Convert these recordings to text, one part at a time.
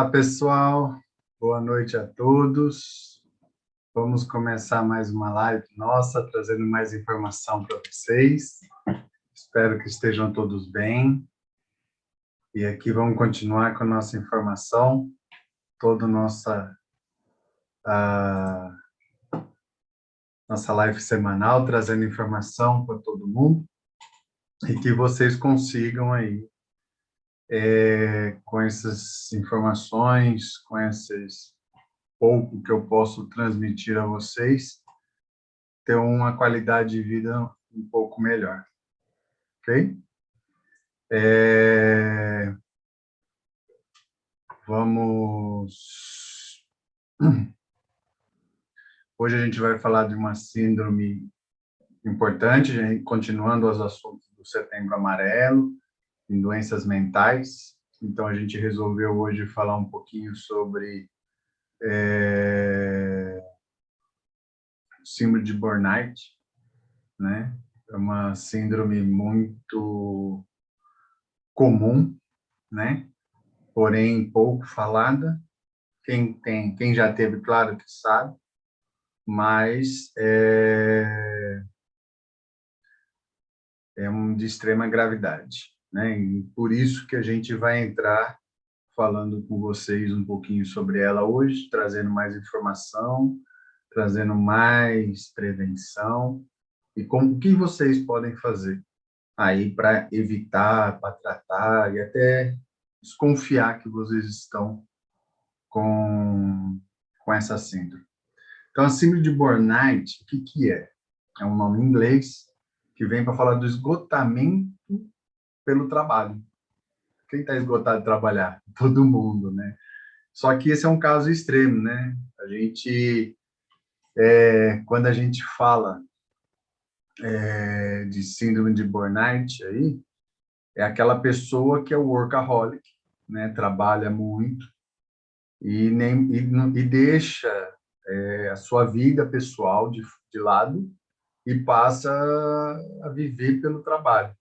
Olá, pessoal. Boa noite a todos. Vamos começar mais uma live nossa, trazendo mais informação para vocês. Espero que estejam todos bem. E aqui vamos continuar com a nossa informação, toda nossa live semanal, trazendo informação para todo mundo e que vocês consigam aí, com essas informações, com esses pouco que eu posso transmitir a vocês, ter uma qualidade de vida um pouco melhor, ok? Vamos... Hoje a gente vai falar de uma síndrome importante, continuando os assuntos do Setembro Amarelo, em doenças mentais. Então, a gente resolveu hoje falar um pouquinho sobre síndrome de burnout, né? É uma síndrome muito comum, né? Porém pouco falada. Quem já teve, claro que sabe, mas é de extrema gravidade, né? E por isso que a gente vai entrar falando com vocês um pouquinho sobre ela hoje, trazendo mais informação, trazendo mais prevenção e como o que vocês podem fazer aí para evitar, para tratar e até desconfiar que vocês estão com essa síndrome. Então, a síndrome de burnout, o que é? É um nome em inglês que vem para falar do esgotamento pelo trabalho. Quem está esgotado de trabalhar? Todo mundo, né? Só que esse é um caso extremo, né? Quando a gente fala de síndrome de burnout aí, é aquela pessoa que é o workaholic, né? Trabalha muito e deixa a sua vida pessoal de lado e passa a viver pelo trabalho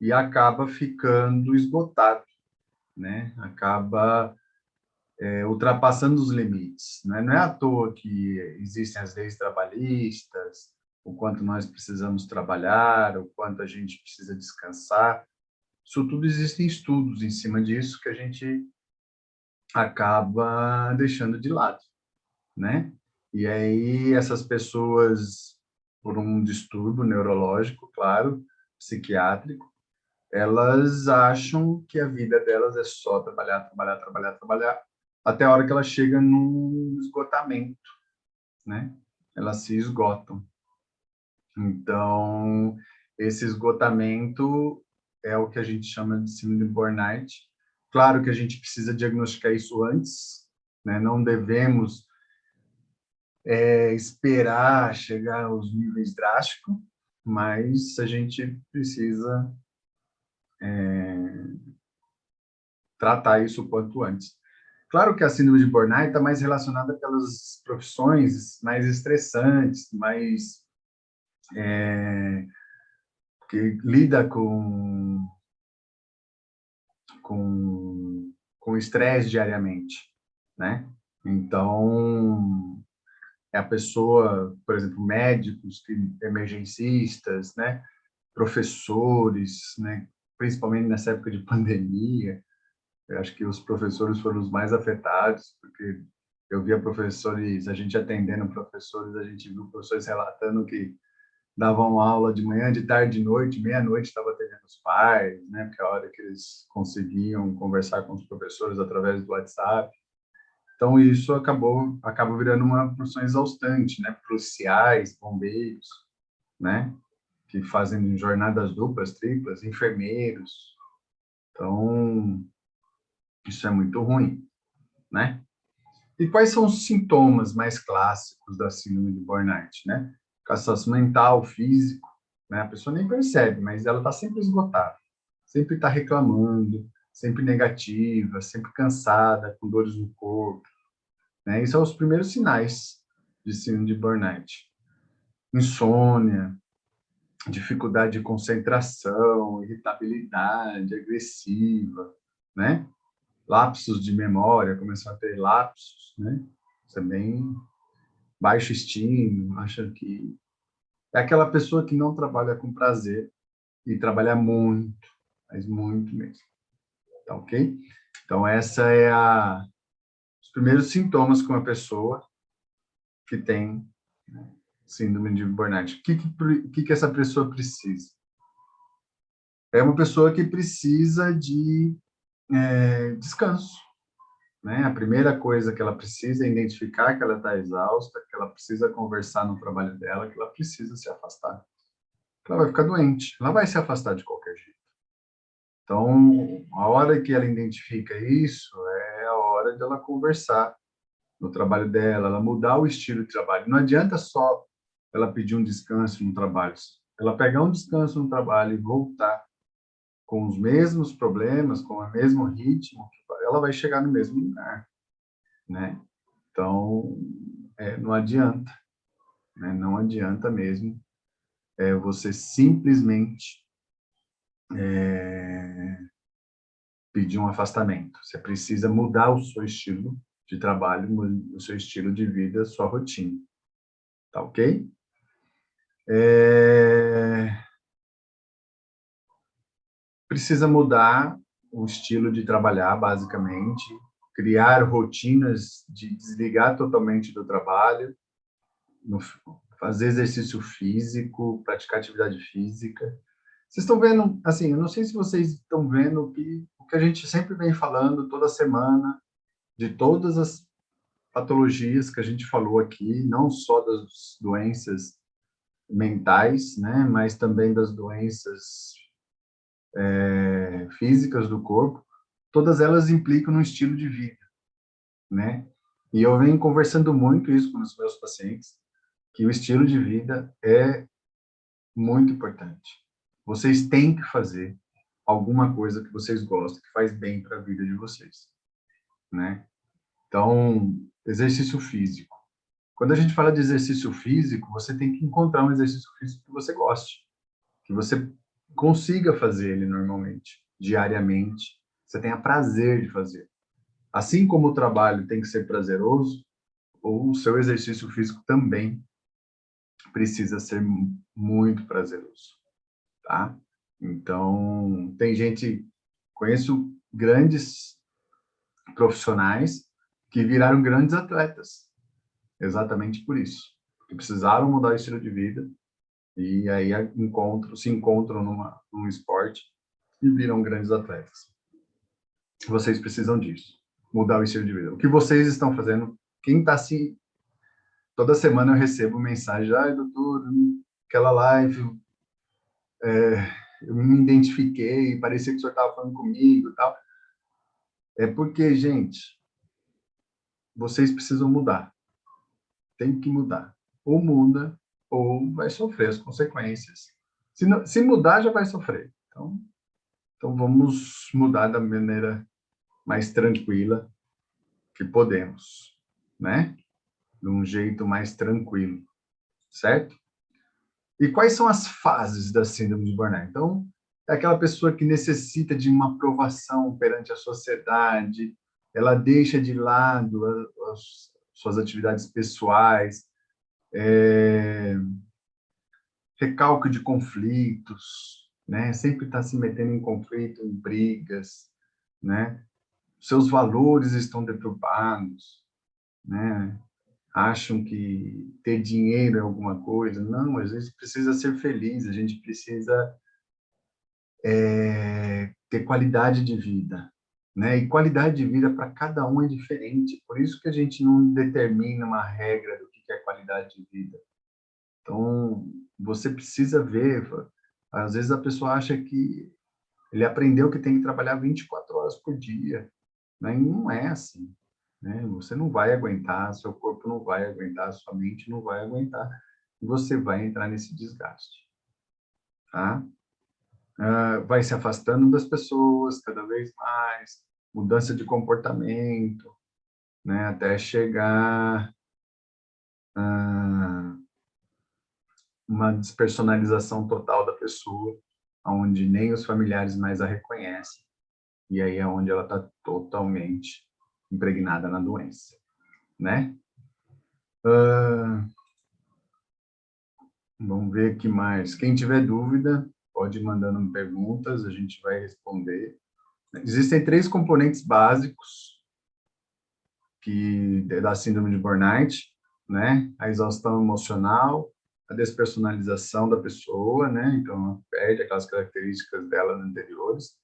e acaba ficando esgotado, né? Acaba ultrapassando os limites, né? Não é à toa que existem as leis trabalhistas, o quanto nós precisamos trabalhar, o quanto a gente precisa descansar. Isso tudo existem estudos em cima disso que a gente acaba deixando de lado, né? E aí essas pessoas, por um distúrbio neurológico, claro, psiquiátrico, elas acham que a vida delas é só trabalhar, trabalhar, trabalhar, trabalhar, até a hora que ela chega num esgotamento, né? Elas se esgotam. Então, esse esgotamento é o que a gente chama de síndrome de burnout. Claro que a gente precisa diagnosticar isso antes, né? Não devemos esperar chegar aos níveis drásticos, mas a gente precisa tratar isso o quanto antes. Claro que a síndrome de burnout está mais relacionada pelas profissões mais estressantes, mais que lida com estresse diariamente, né? Então, é a pessoa, por exemplo, médicos, emergencistas, né? Professores, né? Principalmente nessa época de pandemia, eu acho que os professores foram os mais afetados, porque eu via professores, a gente atendendo professores, a gente viu professores relatando que davam aula de manhã, de tarde, de noite, meia-noite estava atendendo os pais, né? Porque é a hora que eles conseguiam conversar com os professores através do WhatsApp. Então, isso acaba virando uma profissão exaustante, né? Policiais, bombeiros, né? Que fazem jornadas duplas, triplas, enfermeiros. Então, isso é muito ruim, né? E quais são os sintomas mais clássicos da síndrome de burnout, né? Cansaço mental, físico, né? A pessoa nem percebe, mas ela está sempre esgotada, sempre está reclamando, sempre negativa, sempre cansada, com dores no corpo, né? Esses são os primeiros sinais de síndrome de burnout. Insônia, dificuldade de concentração, irritabilidade, agressiva, né? lapsos de memória, começam a ter lapsos, né? Também baixa estima, acha que é aquela pessoa que não trabalha com prazer e trabalha muito, mas muito mesmo, tá ok? Então essa é os primeiros sintomas que uma pessoa que tem, né, síndrome de burnout. O que essa pessoa precisa? É uma pessoa que precisa de descanso, né? A primeira coisa que ela precisa é identificar que ela está exausta, que ela precisa conversar no trabalho dela, que ela precisa se afastar. Ela vai ficar doente, ela vai se afastar de qualquer jeito. Então, a hora que ela identifica isso, é a hora de ela conversar no trabalho dela, ela mudar o estilo de trabalho. Não adianta só ela pedir um descanso no trabalho. Ela pegar um descanso no trabalho e voltar com os mesmos problemas, com o mesmo ritmo, ela vai chegar no mesmo lugar, né? Então, não adianta, né? Não adianta mesmo você simplesmente pedir um afastamento. Você precisa mudar o seu estilo de trabalho, o seu estilo de vida, a sua rotina, tá ok? Precisa mudar o estilo de trabalhar, basicamente, criar rotinas de desligar totalmente do trabalho, fazer exercício físico, praticar atividade física. Vocês estão vendo, assim, eu não sei se vocês estão vendo o que a gente sempre vem falando toda semana, de todas as patologias que a gente falou aqui, não só das doenças mentais, né, mas também das doenças físicas do corpo, todas elas implicam no estilo de vida, né? E eu venho conversando muito isso com os meus pacientes, que o estilo de vida é muito importante. Vocês têm que fazer alguma coisa que vocês gostam, que faz bem para a vida de vocês, né? Então, exercício físico. Quando a gente fala de exercício físico, você tem que encontrar um exercício físico que você goste, que você consiga fazer ele normalmente, diariamente. Você tenha prazer de fazer. Assim como o trabalho tem que ser prazeroso, o seu exercício físico também precisa ser muito prazeroso, tá? Então, tem gente, conheço grandes profissionais que viraram grandes atletas, exatamente por isso, que precisaram mudar o estilo de vida e aí se encontram num esporte e viram grandes atletas. Vocês precisam disso, mudar o estilo de vida. O que vocês estão fazendo? Quem está se toda semana eu recebo mensagem, doutor, aquela live, eu me identifiquei, parecia que o senhor estava falando comigo e tal. É porque, gente, vocês precisam mudar. Tem que mudar. Ou muda, ou vai sofrer as consequências. Se mudar, já vai sofrer. Então, vamos mudar da maneira mais tranquila que podemos, né? De um jeito mais tranquilo, certo? E quais são as fases da síndrome de burnout? Então, é aquela pessoa que necessita de uma aprovação perante a sociedade, ela deixa de lado as suas atividades pessoais, recalque de conflitos, né? Sempre está se metendo em conflito, em brigas, né? Seus valores estão deturpados, né? Acham que ter dinheiro é alguma coisa. Não, às vezes precisa ser feliz, a gente precisa ter qualidade de vida, né? E qualidade de vida para cada um é diferente. Por isso que a gente não determina uma regra do que é qualidade de vida. Então, você precisa ver. Às vezes a pessoa acha que ele aprendeu que tem que trabalhar 24 horas por dia, né? E não é assim, né? Você não vai aguentar, seu corpo não vai aguentar, sua mente não vai aguentar, e você vai entrar nesse desgaste, tá? Vai se afastando das pessoas cada vez mais, mudança de comportamento, né? Até chegar uma despersonalização total da pessoa, onde nem os familiares mais a reconhecem, e aí é onde ela está totalmente impregnada na doença, né? Vamos ver o que mais. Quem tiver dúvida, pode ir mandando perguntas, a gente vai responder. Existem 3 componentes básicos da síndrome de burnout, né? A exaustão emocional, a despersonalização da pessoa, né? Então, ela perde aquelas características dela anteriores,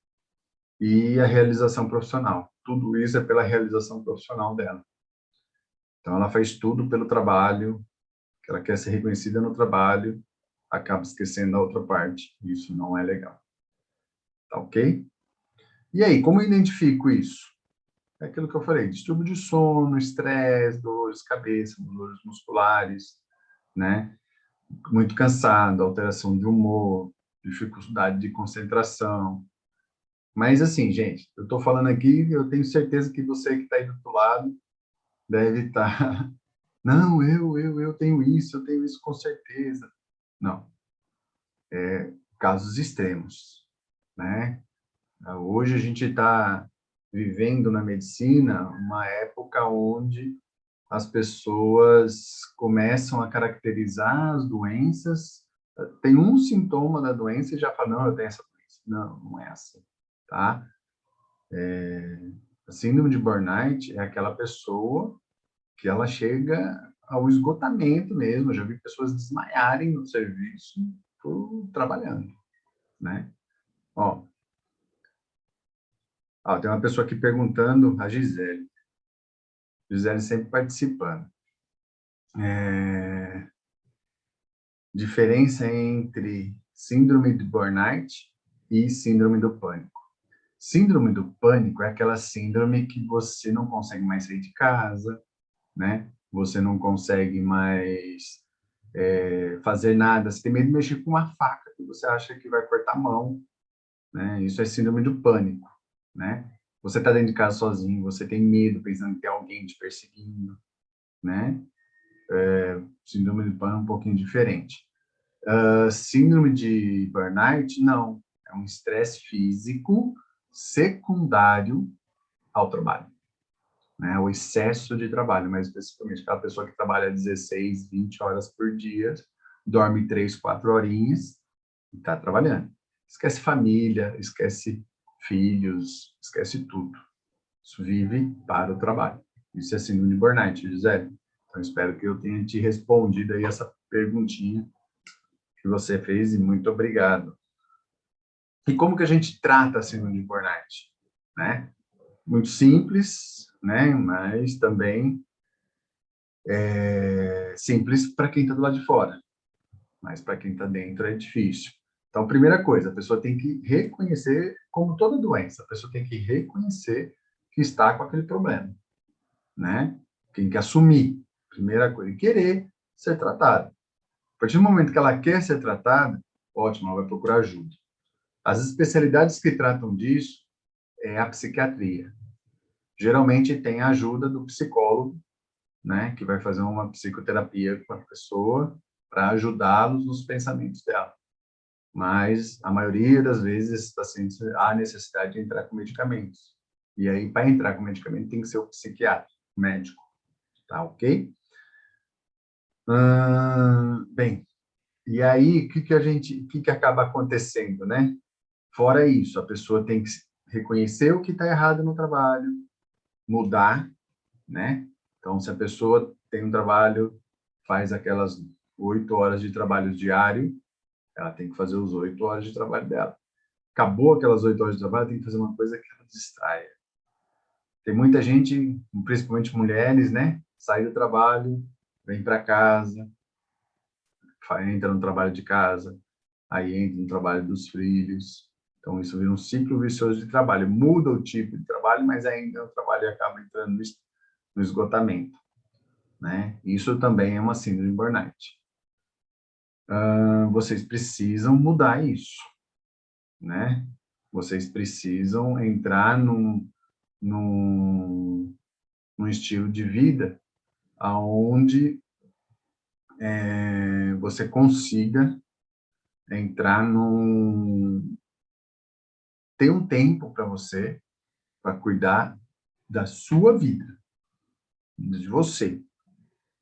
e a realização profissional. Tudo isso é pela realização profissional dela. Então, ela faz tudo pelo trabalho, que ela quer ser reconhecida no trabalho, acaba esquecendo a outra parte. Isso não é legal. Tá ok? E aí, como eu identifico isso? É aquilo que eu falei, distúrbio de sono, estresse, dores de cabeça, dores musculares, né? Muito cansado, alteração de humor, dificuldade de concentração. Mas assim, gente, eu estou falando aqui, eu tenho certeza que você que está aí do outro lado deve estar, não, eu tenho isso com certeza. Não, casos extremos, né? Hoje a gente está vivendo na medicina uma época onde as pessoas começam a caracterizar as doenças, tem um sintoma da doença e já fala, não, eu tenho essa doença. Não, não é assim, tá? A síndrome de burnout é aquela pessoa que ela chega ao esgotamento mesmo. Eu já vi pessoas desmaiarem no serviço por trabalhando, né? Ó, tem uma pessoa aqui perguntando, a Gisele. Gisele sempre participando. Diferença entre síndrome de burnout e síndrome do pânico. Síndrome do pânico é aquela síndrome que você não consegue mais sair de casa, né? Você não consegue mais fazer nada, você tem medo de mexer com uma faca que você acha que vai cortar a mão, né? Isso é síndrome do pânico, né? Você está dentro de casa sozinho, você tem medo, pensando que tem alguém te perseguindo, né? Síndrome do pânico é um pouquinho diferente. Síndrome de burnout, não. É um estresse físico secundário ao trabalho, né? O excesso de trabalho, mais especificamente aquela pessoa que trabalha 16, 20 horas por dia, dorme 3, 4 horinhas e está trabalhando. Esquece família, esquece filhos, esquece tudo. Isso vive para o trabalho. Isso é síndrome de burnout, Gisele. Então, espero que eu tenha te respondido aí essa perguntinha que você fez e muito obrigado. E como que a gente trata a síndrome de burnout, né? Muito simples, né? Mas também simples para quem está do lado de fora, mas para quem está dentro é difícil. Então, primeira coisa, a pessoa tem que reconhecer, como toda doença, a pessoa tem que reconhecer que está com aquele problema, né? Tem que assumir, primeira coisa, e querer ser tratada. A partir do momento que ela quer ser tratada, ótimo, ela vai procurar ajuda. As especialidades que tratam disso é a psiquiatria. Geralmente tem a ajuda do psicólogo, né, que vai fazer uma psicoterapia com a pessoa para ajudá-los nos pensamentos dela. Mas a maioria das vezes esses pacientes há necessidade de entrar com medicamentos. E aí, para entrar com medicamento, tem que ser o psiquiatra, o médico, tá ok? Bem, e aí, o que acaba acontecendo, né? Fora isso, a pessoa tem que reconhecer o que está errado no trabalho, mudar, né? Então, se a pessoa tem um trabalho, faz aquelas 8 horas de trabalho diário, ela tem que fazer os 8 horas de trabalho dela. Acabou aquelas 8 horas de trabalho, tem que fazer uma coisa que ela distraia. Tem muita gente, principalmente mulheres, né? Sai do trabalho, vem para casa, entra no trabalho de casa, aí entra no trabalho dos filhos. Então, isso vira um ciclo vicioso de trabalho. Muda o tipo de trabalho, mas ainda o trabalho acaba entrando no esgotamento, né? Isso também é uma síndrome de burnout. Vocês precisam mudar isso, né? Vocês precisam entrar num, num estilo de vida aonde você consiga entrar ter um tempo para você, para cuidar da sua vida, de você.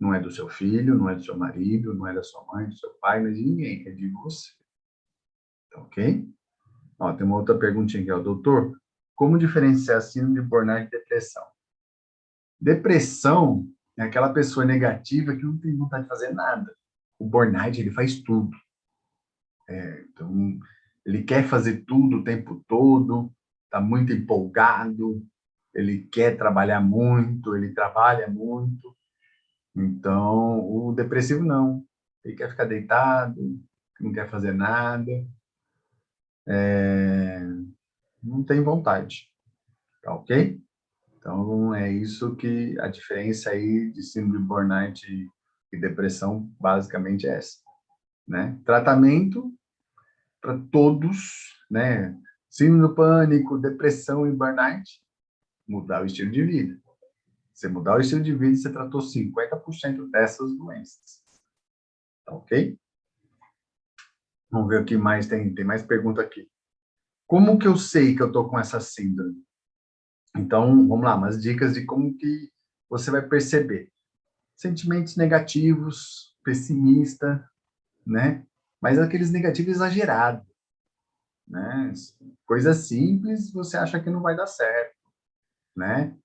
Não é do seu filho, não é do seu marido, não é da sua mãe, do seu pai, não é de ninguém, é de você. Tá ok? Ó, tem uma outra perguntinha aqui, ó. Doutor, como diferenciar síndrome de burnout e depressão? Depressão é aquela pessoa negativa que não tem vontade de fazer nada. O burnout, ele faz tudo. Então, ele quer fazer tudo o tempo todo, está muito empolgado, ele quer trabalhar muito, ele trabalha muito. Então, o depressivo não. Ele quer ficar deitado, não quer fazer nada, não tem vontade. Tá ok? Então, é isso que a diferença aí de síndrome de burnout e depressão basicamente é essa, né? Tratamento para todos, né? Síndrome do pânico, depressão e burnout, mudar o estilo de vida. Você mudar o estilo de vida, você tratou 50% dessas doenças. Tá ok? Vamos ver o que mais tem mais pergunta aqui. Como que eu sei que eu tô com essa síndrome? Então, vamos lá, umas dicas de como que você vai perceber. Sentimentos negativos, pessimista, né? Mas aqueles negativos exagerados, né? Coisa simples, você acha que não vai dar certo, né?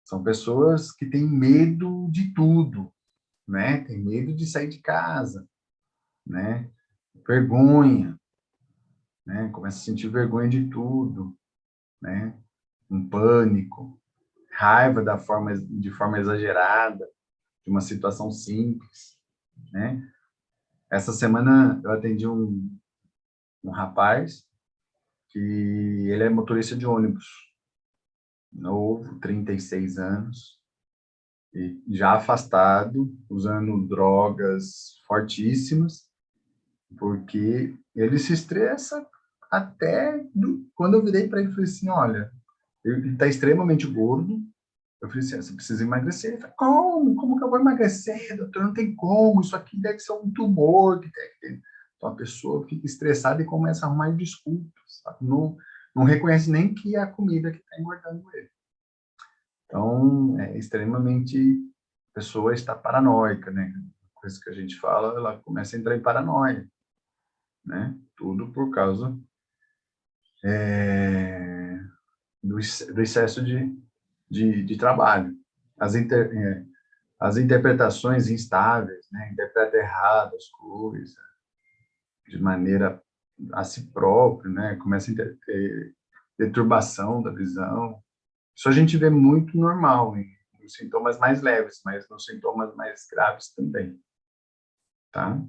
São pessoas que têm medo de tudo, né? Tem medo de sair de casa, né? Vergonha, né? Começa a sentir vergonha de tudo, né? Um pânico, raiva de forma exagerada, de uma situação simples, né? Essa semana eu atendi um rapaz que ele é motorista de ônibus, novo, 36 anos, e já afastado, usando drogas fortíssimas, porque ele se estressa quando eu virei para ele e falei assim, olha, ele está extremamente gordo, eu falei assim, você precisa emagrecer. Ele falou, como? Como que eu vou emagrecer, doutor? Não tem como, isso aqui deve ser um tumor. Então a pessoa fica estressada e começa a arrumar desculpas, sabe? Não reconhece nem que é a comida que está engordando ele. Então, é extremamente, a pessoa está paranoica, né? Coisa que a gente fala, ela começa a entrar em paranoia, né? Tudo por causa do excesso de trabalho. As, inter, é, as interpretações instáveis, né? Interpreta errado as coisas, de maneira a si próprio, né? Começa a ter deturbação da visão. Isso a gente vê muito normal nos sintomas mais leves, mas nos sintomas mais graves também, tá?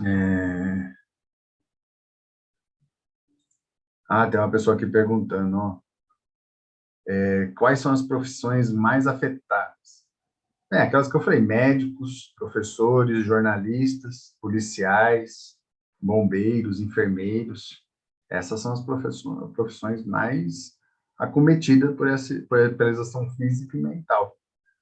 É... Ah, tem uma pessoa aqui perguntando, ó, quais são as profissões mais afetadas? Aquelas que eu falei, médicos, professores, jornalistas, policiais, bombeiros, enfermeiros. Essas são as profissões mais acometidas pela exaustão física e mental.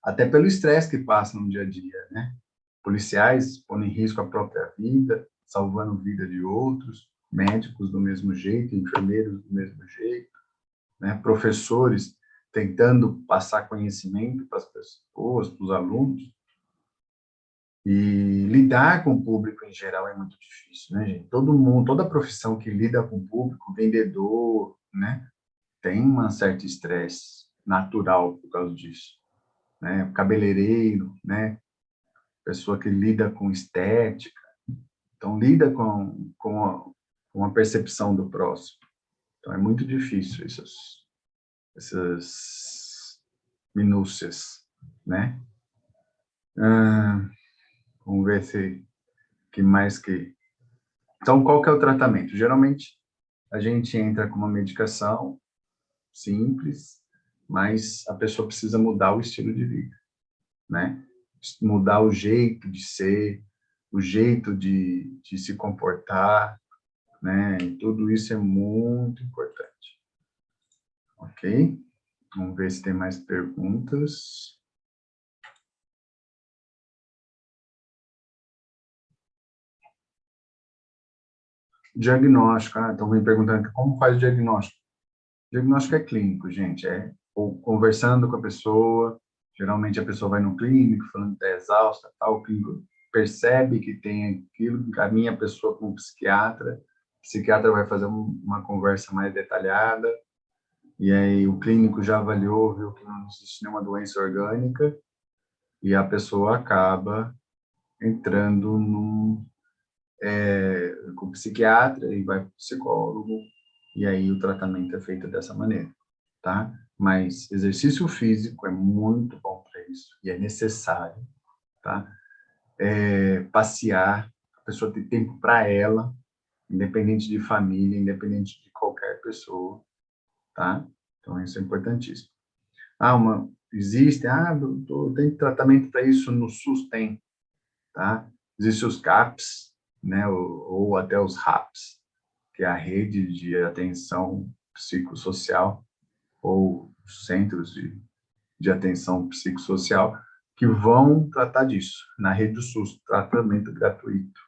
Até pelo estresse que passam no dia a dia, né? Policiais pondo em risco a própria vida, salvando a vida de outros, médicos do mesmo jeito, enfermeiros do mesmo jeito, né? Professores tentando passar conhecimento para as pessoas, para os alunos. E lidar com o público em geral é muito difícil, né, gente? Todo mundo, toda profissão que lida com o público, vendedor, né, tem um certo estresse natural por causa disso, né? Cabeleireiro, né? Pessoa que lida com estética, então lida com a percepção do próximo. Então é muito difícil essas minúcias, né? Ah, vamos ver se que mais que... Então, qual que é o tratamento? Geralmente, a gente entra com uma medicação simples, mas a pessoa precisa mudar o estilo de vida, né? Mudar o jeito de ser, o jeito de se comportar, né? E tudo isso é muito importante. Ok? Vamos ver se tem mais perguntas. Diagnóstico. Estão me perguntando como faz o diagnóstico. Diagnóstico é clínico, gente, ou conversando com a pessoa, geralmente a pessoa vai no clínico falando que está exausta, tal, o clínico percebe que tem aquilo, encaminha a pessoa para um psiquiatra, o psiquiatra vai fazer uma conversa mais detalhada, e aí o clínico já avaliou, viu que não existe nenhuma doença orgânica, e a pessoa acaba entrando com o psiquiatra e vai para o psicólogo, e aí o tratamento é feito dessa maneira, tá? Mas exercício físico é muito bom para isso, e é necessário, tá? Passear, a pessoa ter tempo para ela, independente de família, independente de qualquer pessoa, tá? Então, isso é importantíssimo. Existe, tem tratamento para isso no SUS, tem, tá? Existem os CAPs, né, ou até os RAPs, que é a rede de atenção psicossocial, ou centros de atenção psicossocial, que vão tratar disso, na rede do SUS, tratamento gratuito,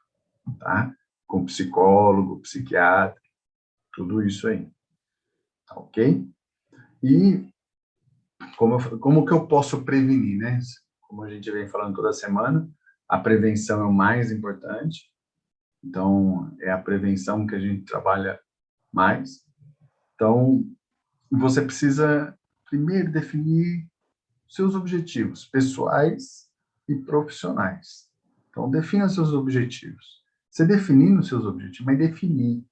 tá? Com psicólogo, psiquiatra, tudo isso aí, tá ok? E como que eu posso prevenir, né? Como a gente vem falando toda semana, a prevenção é o mais importante, então é a prevenção que a gente trabalha mais. Então, você precisa primeiro definir seus objetivos pessoais e profissionais. Então, defina seus objetivos. Você definindo seus objetivos, mas definir,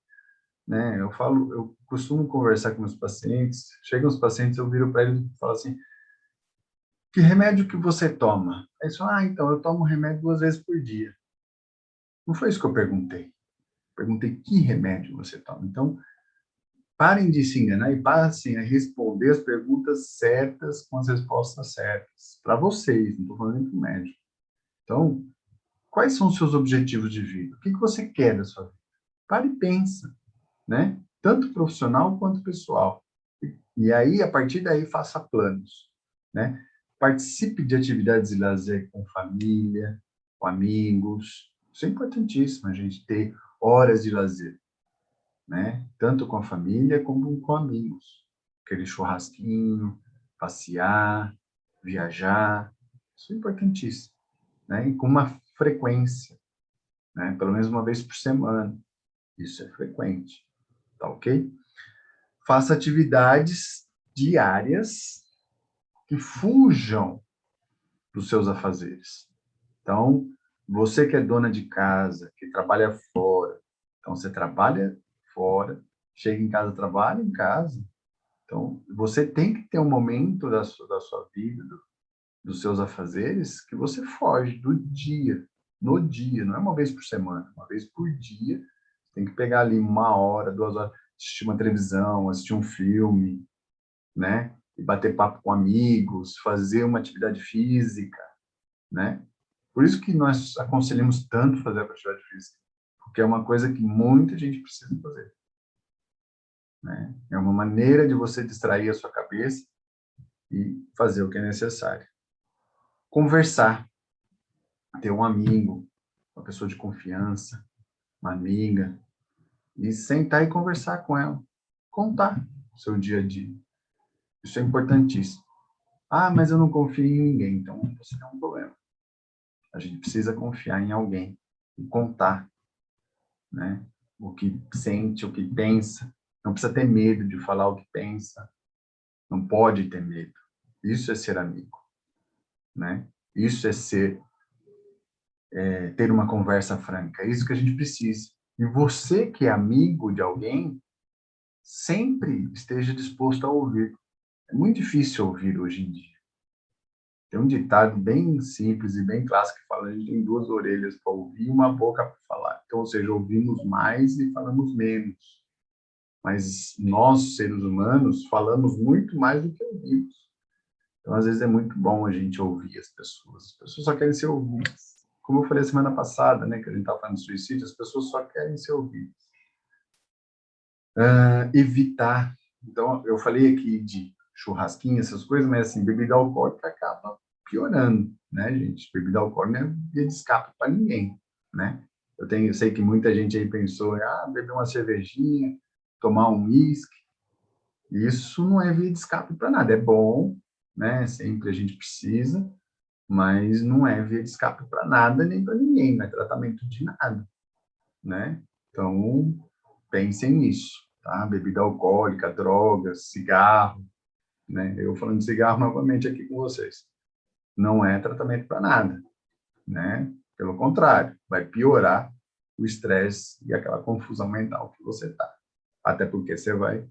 né? Eu costumo conversar com meus pacientes, chegam os pacientes, eu viro para eles e falo assim: que remédio que você toma? Aí só, então, eu tomo remédio 2 vezes por dia. Não foi isso que eu perguntei. Perguntei que remédio você toma. Então, parem de se enganar e passem a responder as perguntas certas com as respostas certas. Para vocês, não estou falando nem para o médico. Então, quais são os seus objetivos de vida? O que você quer da sua vida? Pare e pensa, né? Tanto profissional quanto pessoal. E aí, a partir daí, faça planos, né? Participe de atividades de lazer com família, com amigos. Isso é importantíssimo, a gente ter horas de lazer, né? Tanto com a família como com amigos. Aquele churrasquinho, passear, viajar. Isso é importantíssimo, né? E com uma frequência, né? Pelo menos uma vez por semana. Isso é frequente, tá ok? Faça atividades diárias que fujam dos seus afazeres. Então, você que é dona de casa, que trabalha fora, então você trabalha fora, chega em casa, trabalha em casa. Então, você tem que ter um momento da sua vida, dos seus afazeres, que você foge do dia, no dia, não é uma vez por semana, uma vez por dia. Tem que pegar ali 1 hora, 2 horas, assistir uma televisão, assistir um filme, né? E bater papo com amigos, fazer uma atividade física, né? Por isso que nós aconselhamos tanto fazer a atividade física, porque é uma coisa que muita gente precisa fazer, né? É uma maneira de você distrair a sua cabeça e fazer o que é necessário. Conversar, ter um amigo, uma pessoa de confiança, uma amiga, e sentar e conversar com ela, contar o seu dia a dia. Isso é importantíssimo. Mas eu não confio em ninguém, então você tem um problema. A gente precisa confiar em alguém e contar, né? O que sente, o que pensa. Não precisa ter medo de falar o que pensa. Não pode ter medo. Isso é ser amigo, né? Isso é ter uma conversa franca. É isso que a gente precisa. E você que é amigo de alguém, sempre esteja disposto a ouvir. É muito difícil ouvir hoje em dia. Tem um ditado bem simples e bem clássico que fala: a gente tem 2 orelhas para ouvir e uma boca para falar. Então, ou seja, ouvimos mais e falamos menos. Mas nós, seres humanos, falamos muito mais do que ouvimos. Então, às vezes, é muito bom a gente ouvir as pessoas. As pessoas só querem ser ouvidas. Como eu falei semana passada, né, que a gente estava falando de suicídio, as pessoas só querem ser ouvidas. Evitar. Então, eu falei aqui de churrasquinho, essas coisas, mas assim, bebida alcoólica acaba piorando, né, gente? Bebida alcoólica não é via de escape para ninguém, né? Eu sei que muita gente aí pensou, beber uma cervejinha, tomar um uísque. Isso não é via de escape para nada. É bom, né? Sempre a gente precisa, mas não é via de escape para nada nem para ninguém, não é tratamento de nada, né? Então, pensem nisso, tá? Bebida alcoólica, drogas, cigarro, né? Eu falando de cigarro novamente aqui com vocês. Não é tratamento para nada, né? Pelo contrário, vai piorar o estresse e aquela confusão mental que você tá. Até porque você vai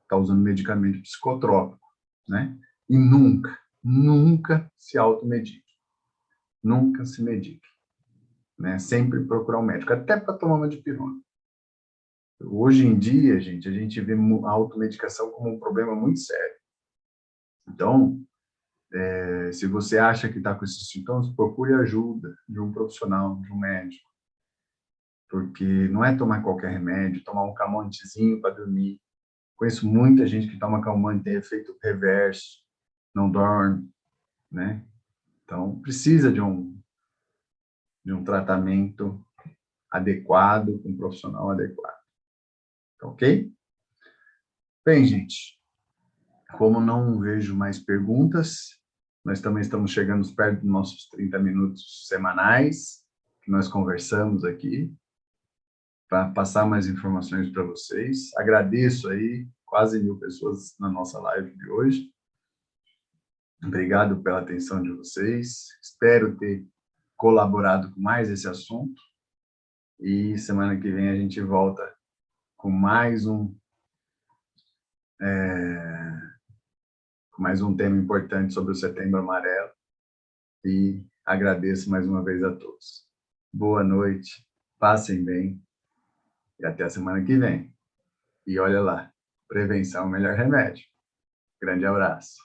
estar usando medicamento psicotrópico, né? E nunca, nunca se automedique. Nunca se medique, né? Sempre procurar um médico, até para tomar uma dipirona. Hoje em dia, gente, a gente vê a automedicação como um problema muito sério. Então, se você acha que está com esses sintomas, procure ajuda de um profissional, de um médico, porque não é tomar qualquer remédio, tomar um calmantezinho para dormir. Conheço muita gente que toma calmante, tem efeito reverso, não dorme, né? Então, precisa de um tratamento adequado, com um profissional adequado. Tá ok? Bem, gente, como não vejo mais perguntas, nós também estamos chegando perto dos nossos 30 minutos semanais, que nós conversamos aqui, para passar mais informações para vocês. Agradeço aí, quase 1.000 pessoas na nossa live de hoje. Obrigado pela atenção de vocês. Espero ter colaborado com mais esse assunto. E semana que vem a gente volta com mais um tema importante sobre o Setembro Amarelo. E agradeço mais uma vez a todos. Boa noite, passem bem e até a semana que vem. E olha lá, prevenção é o melhor remédio. Grande abraço.